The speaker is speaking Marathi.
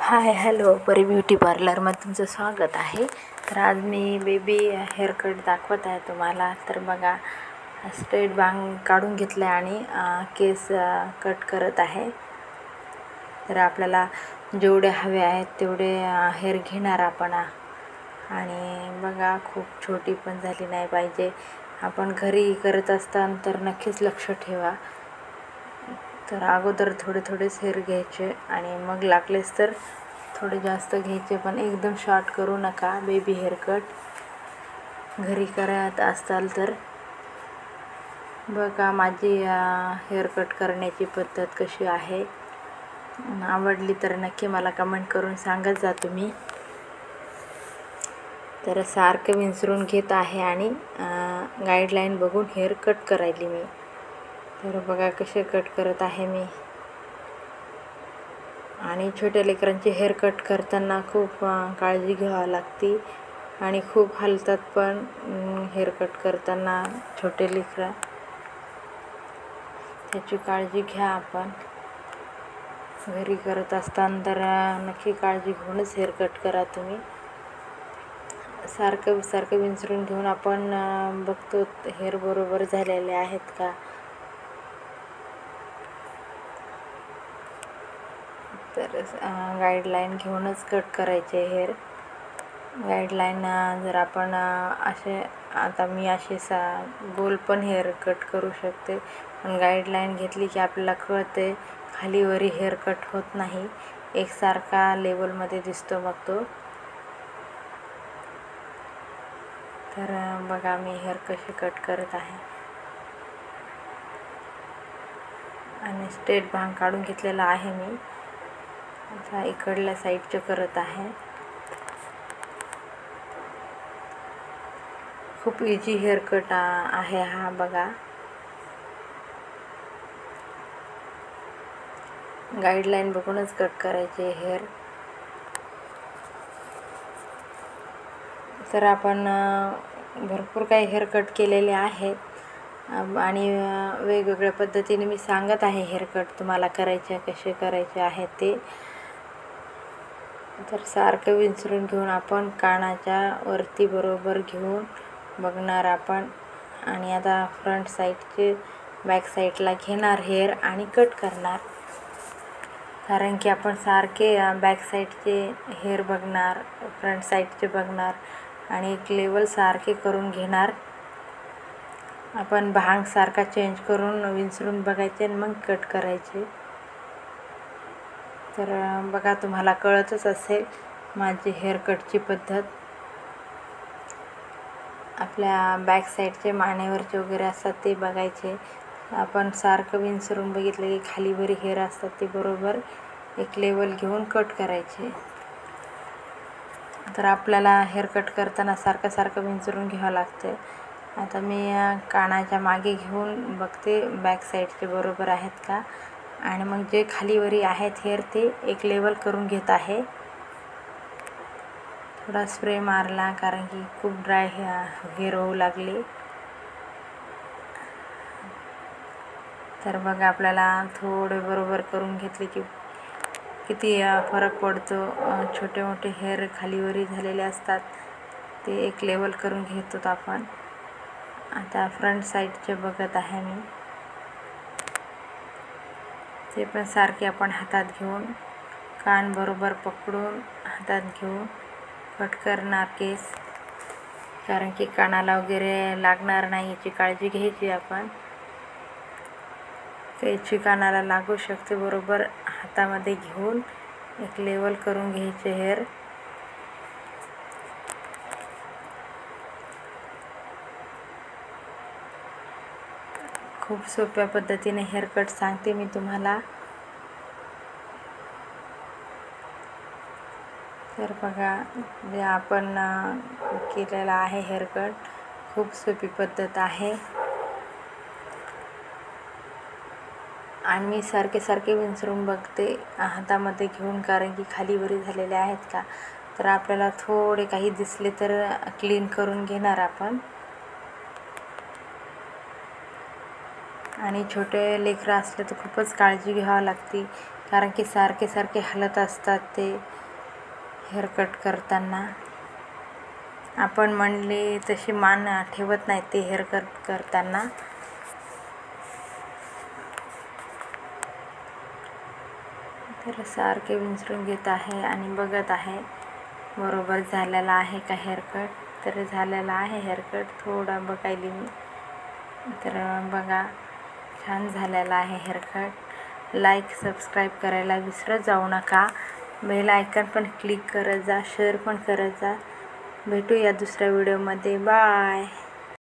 हाय हॅलो परी ब्युटी पार्लरमध्ये तुमचं स्वागत आहे. तर आज मी बेबी हेअरकट दाखवत आहे तुम्हाला. तर बघा, स्ट्रेट बांग काढून घेतलं आहे आणि केस कट करत आहे. तर आपल्याला जेवढे हवे आहेत तेवढे हेअर घेणार आपण. आणि बघा, खूप छोटी पण झाली नाही पाहिजे. आपण घरी करत असताना तर नक्कीच लक्ष ठेवा. तर अगोदर थोडे थोडेच हेअर घ्यायचे आणि मग लागलेच तर थोडे जास्त घ्यायचे, पण एकदम शॉर्ट करू नका. बेबी हेअरकट घरी करत असाल तर बघा माझी हेअरकट करण्याची पद्धत कशी आहे. आवडली तर नक्की मला कमेंट करून सांगत जा तुम्ही. तर सारखं विंचरून घेत आहे आणि गाईडलाईन बघून हेअर कट करायली मी. तर बघा कसे कट करत आहे मी. आणि छोट्या लेकरांचे हेअर कट करताना खूप काळजी घ्यावी लागते आणि खूप हलतात पण हेअर कट करताना छोटे लेकरं. त्याची काळजी घ्या आपण. घरी करत असताना तर नक्की काळजी घेऊनच हेअर कट करा तुम्ही. सारखं विंचरून घेऊन आपण बघतो हेअर बरोबर झालेले आहेत का. तर गाईडलाईन घेऊनच कट करायचे हेअर. गाईडलाईन जर आपण असे, आता मी असे गोल पण हेअर कट करू शकते, पण गाईडलाईन घेतली की आपल्याला कळते खालीवरी हेअर कट होत नाही, एकसारखा लेवलमध्ये दिसतो मग तो. तर बघा मी हेअर कसे कट करत आहे आणि स्ट्रेट बांग काढून घेतलेला आहे मी. आता इकडल्या साईडचे करत आहे. खूप इझी हेअर कट आहे हा. बघा, गाईडलाईन बघूनच कट करायचे हेअर. तर आपण भरपूर काही हेअर कट केलेले आहेत आणि वेगवेगळ्या पद्धतीने मी सांगत आहे हेअर कट तुम्हाला करायचे कसे करायचे आहेत ते. तर सारखं विंचरून घेऊन आपण कानाच्या वरती बरोबर घेऊन बघणार आपण. आणि आता फ्रंट साईडचे बॅक साईडला घेणार हेअर आणि कट करणार. कारण की आपण सारखे बॅक साईडचे हेअर बघणार, फ्रंट साईडचे बघणार आणि एक लेवल सारखे करून घेणार. आपण भांग सारखा चेंज करून विंचरून बघायचे आणि मग कट करायचे. तर बघा, तुम्हाला कळतच असेल माझी हेअर कटची पद्धत. आपल्या बॅक साईडचे मानेवरचे वगैरे असतात ते बघायचे. आपण सारखं विंचरून बघितलं की खालीवरी हेअर असतात ते बरोबर एक लेवल घेऊन कट करायचे. तर आपल्याला हेअर कट करताना सारखं विंचरून घ्यावं लागते. आता मी कानाच्या मागे घेऊन बघते बॅक साईडचे बरोबर आहेत का, आणि मग जे खालीवरी आहेत हेअर ते एक लेवल करून घेत आहे. थोडा स्प्रे मारला कारण की खूप ड्राय हेअर होऊ लागले. तर बघा, आपल्याला थोडे बरोबर करून घेतले की किती फरक पडतो. छोटे मोठे हेअर खालीवरी झालेले असतात ते एक लेवल करून घेतो आपण. आता फ्रंट साईडचे बघत आहे मी. ते पण सारखे आपण हातात घेऊन कान बरोबर पकडून हातात घेऊन कट करणार केस. कारण की कानाला वगैरे लागणार नाही याची काळजी घ्यायची आपण. कैची कानाला लागू शकते. बरोबर हातामध्ये घेऊन एक लेवल करून घ्यायचे हेअर. खूप सोप्या पद्धतीने हेअर कट सांगते मी तुम्हाला. तर बघा, जे आपण केलेला आहे हेअर कट, खूप सोपी पद्धत आहे. आणि मी सारखे विंचरून बघते हातामध्ये घेऊन, कारण की खालीवरी झालेले आहेत का. तर आपल्याला थोडे काही दिसले तर क्लीन करून घेणार आपण. आणि छोटे लेकरं असले तर खूपच काळजी घ्यावी लागते कारण की सारखे सारखे हलत असतात ते हेअरकट करताना. आपण म्हणले तशी मान ठेवत नाही ते हेअरकट करताना. तर सारखे विंचरून घेत आहे आणि बघत आहे बरोबर झालेला आहे का हेअरकट. तर झालेला आहे हेअरकट, थोडा बघायली मी. तर बघा छान झालेला आहे हेअरकट. लाईक सबस्क्राईब करायला विसरत जाऊ नका. बेल आयकॉन पण क्लिक करत जा, शेअर पण करत जा. भेटूया दुसऱ्या व्हिडिओमध्ये. बाय.